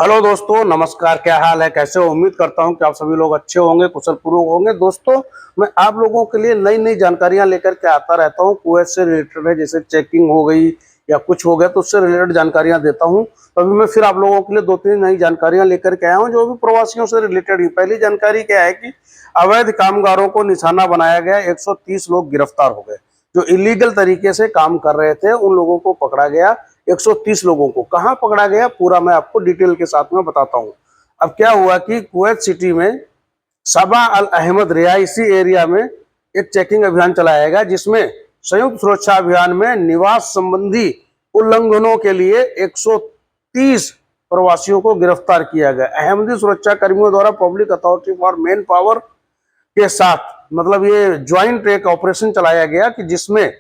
Hello दोस्तों, नमस्कार। क्या हाल है, कैसे हो? उम्मीद करता हूं कि आप सभी लोग अच्छे होंगे, कुशल पूर्वक होंगे। दोस्तों, मैं आप लोगों के लिए नई नई जानकारियां लेकर के आता रहता हूं। कुवैत से रिलेटेड है, जैसे चेकिंग हो गई या कुछ हो गया तो उससे रिलेटेड जानकारियां देता हूं। तो अभी मैं फिर आप लोगों के लिए दो तीन नई जानकारियां लेकर के आया हूँ, जो भी प्रवासियों से रिलेटेड ही। पहली जानकारी क्या है कि अवैध कामगारों को निशाना बनाया गया, 130 लोग गिरफ्तार हो गए। जो इलीगल तरीके से काम कर रहे थे उन लोगों को पकड़ा गया। 130 लोगों को कहां पकड़ा गया, पूरा मैं आपको डिटेल के साथ में बताता हूं। अब क्या हुआ कि कुवैत सिटी में सबा अल अहमद रिहायशी एरिया में एक चेकिंग अभियान चलाया गया, जिसमें संयुक्त सुरक्षा अभियान में निवास संबंधी उल्लंघनों के लिए 130 प्रवासियों को गिरफ्तार किया गया। अहमदी सुरक्षा कर्मियों द्वारा public authority for man power के साथ मतलब ये ज्वाइंट एक ऑपरेशन चलाया गया, कि जिसमें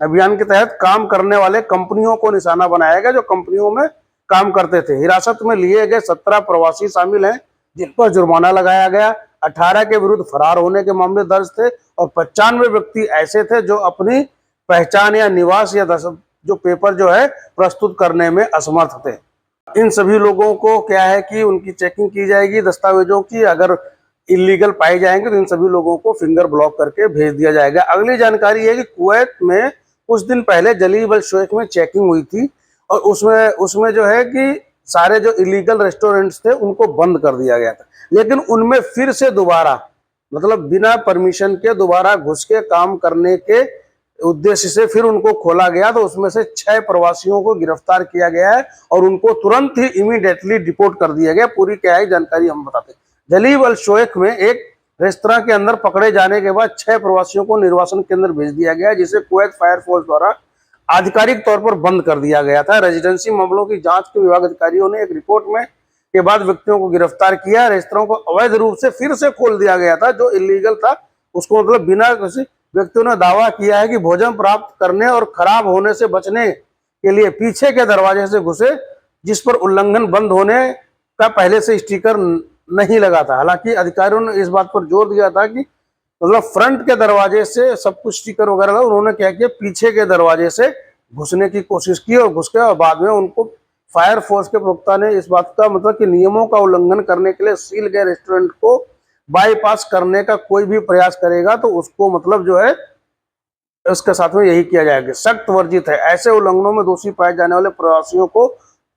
अभियान के तहत काम करने वाले कंपनियों को निशाना बनाया गया, जो कंपनियों में काम करते थे। हिरासत में लिए गए 17 प्रवासी शामिल हैं, जिन पर जुर्माना लगाया गया। 18 के विरुद्ध फरार होने के मामले दर्ज थे और 95 व्यक्ति ऐसे थे जो अपनी पहचान या निवास या जो पेपर जो है प्रस्तुत करने में असमर्थ थे। इन सभी लोगों को क्या है कि उनकी चेकिंग की जाएगी दस्तावेजों की। अगर इलीगल पाए जाएंगे तो इन सभी लोगों को फिंगर ब्लॉक करके भेज दिया जाएगा। अगली जानकारी है कि कुवैत में कुछ दिन पहले जलीब अल शेख में चेकिंग हुई थी, और उसमें उसमें जो है कि सारे जो इलीगल रेस्टोरेंट्स थे उनको बंद कर दिया गया था। लेकिन उनमें फिर से दोबारा मतलब बिना परमिशन के दोबारा घुस के काम करने के उद्देश्य से फिर उनको खोला गया। तो उसमें से 6 प्रवासियों को गिरफ्तार किया गया है और उनको तुरंत ही इमीडिएटली डिपोर्ट कर दिया गया। पूरी क्या है जानकारी हम बताते हैं। जलीब अल शेख में एक रेस्तरां के अंदर पकड़े जाने के बाद 6 प्रवासियों को निर्वासन के अंदर भेज दिया गया, जिसे कुवैत फायर फोर्स द्वारा आधिकारिक तौर पर बंद कर दिया गया था। रेजिडेंसी मामलों की जांच के विभाग अधिकारियों ने एक रिपोर्ट में के बाद व्यक्तियों को गिरफ्तार किया। रेस्तरां को अवैध रूप से फिर से खोल दिया गया था, जो इलीगल था उसको मतलब बिना किसी व्यक्तियों ने दावा किया है कि भोजन प्राप्त करने और खराब होने से बचने के लिए पीछे के दरवाजे से घुसे, जिस पर उल्लंघन बंद होने का पहले से स्टिकर नहीं लगा था। हालांकि अधिकारियों ने इस बात पर जोर दिया था कि मतलब फ्रंट के दरवाजे से सब कुछ स्टिकर वगैरह लगा, उन्होंने क्या किया पीछे के दरवाजे से घुसने की कोशिश की और घुस के, और बाद में उनको फायर फोर्स के प्रवक्ता ने इस बात का मतलब कि नियमों का उल्लंघन करने के लिए सील गए रेस्टोरेंट को बाईपास करने का कोई भी प्रयास करेगा तो उसको मतलब जो है उसके साथ में यही किया जाएगा, सख्त वर्जित है। ऐसे उल्लंघनों में दोषी पाए जाने वाले प्रवासियों को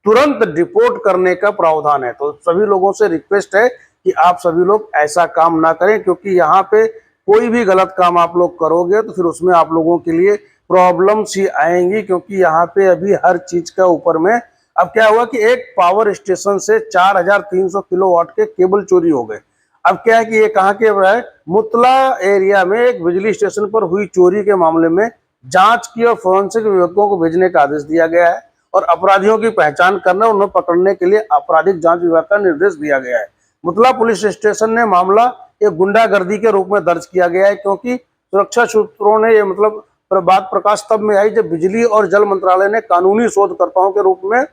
तुरंत डिपोर्ट करने का प्रावधान है। तो सभी लोगों से रिक्वेस्ट है कि आप सभी लोग ऐसा काम ना करें, क्योंकि यहाँ पे कोई भी गलत काम आप लोग करोगे तो फिर उसमें आप लोगों के लिए प्रॉब्लम्स ही आएंगी, क्योंकि यहाँ पे अभी हर चीज का ऊपर में अब क्या हुआ कि एक पावर स्टेशन से 4300 किलोवाट के केबल चोरी हो गए। अब क्या है कि ये कहाँ के है, मुतला एरिया में एक बिजली स्टेशन पर हुई चोरी के मामले में जांच की और फोरेंसिक विभागों को भेजने का आदेश दिया गया है, और अपराधियों की पहचान करने और उन्हें पकड़ने के लिए आपराधिक जांच विभाग का निर्देश दिया गया है। मुतला पुलिस स्टेशन ने मामला एक गुंडागर्दी के रूप में दर्ज किया गया है, क्योंकि सुरक्षा सूत्रों ने ये मतलब बात प्रकाश तब में आई जब बिजली और जल मंत्रालय ने कानूनी शोधकर्ताओं के रूप में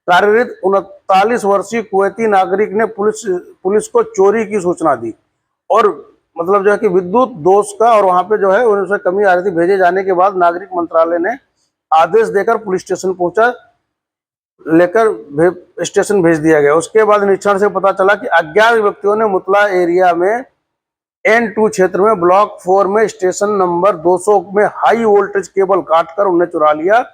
कार्यरत 39 वर्षीय कुवैती नागरिक ने पुलिस को चोरी की सूचना दी, और मतलब जो है कि विद्युत दोष का और वहां पे जो है उनसे कमी आ रही थी। भेजे जाने के बाद नागरिक मंत्रालय ने आदेश देकर पुलिस स्टेशन पहुंचा लेकर स्टेशन भेज दिया गया। उसके बाद निरीक्षण से पता चला कि अज्ञात व्यक्तियों ने मुतला एरिया में N2 क्षेत्र में ब्लॉक 4 में स्टेशन नंबर 200 में हाई वोल्टेज केबल काटकर उन्हें चुरा लिया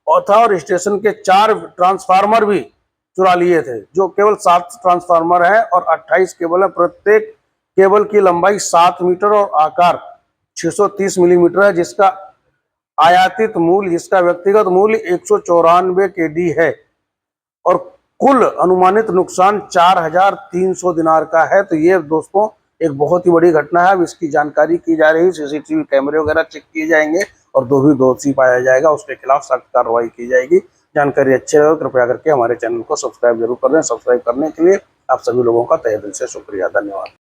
और था, और स्टेशन के 4 ट्रांसफार्मर भी चुरा लिए थे। जो केवल 7 ट्रांसफार्मर है और 28 केबल है। प्रत्येक केबल की लंबाई 7 मीटर और आकार 630 मिलीमीटर है, जिसका आयातित मूल्य जिसका व्यक्तिगत मूल्य 194 KD है, और कुल अनुमानित नुकसान 4300 दिनार का है। तो ये दोस्तों एक बहुत ही बड़ी घटना है। अब इसकी जानकारी की जा रही है, CCTV कैमरे वगैरह चेक किए जाएंगे और जो भी दोषी पाया जाएगा उसके खिलाफ सख्त कार्रवाई की जाएगी। जानकारी अच्छी लगे कृपया करके हमारे चैनल को सब्सक्राइब जरूर कर दें। सब्सक्राइब करने के लिए आप सभी लोगों का तहे दिल से शुक्रिया, धन्यवाद।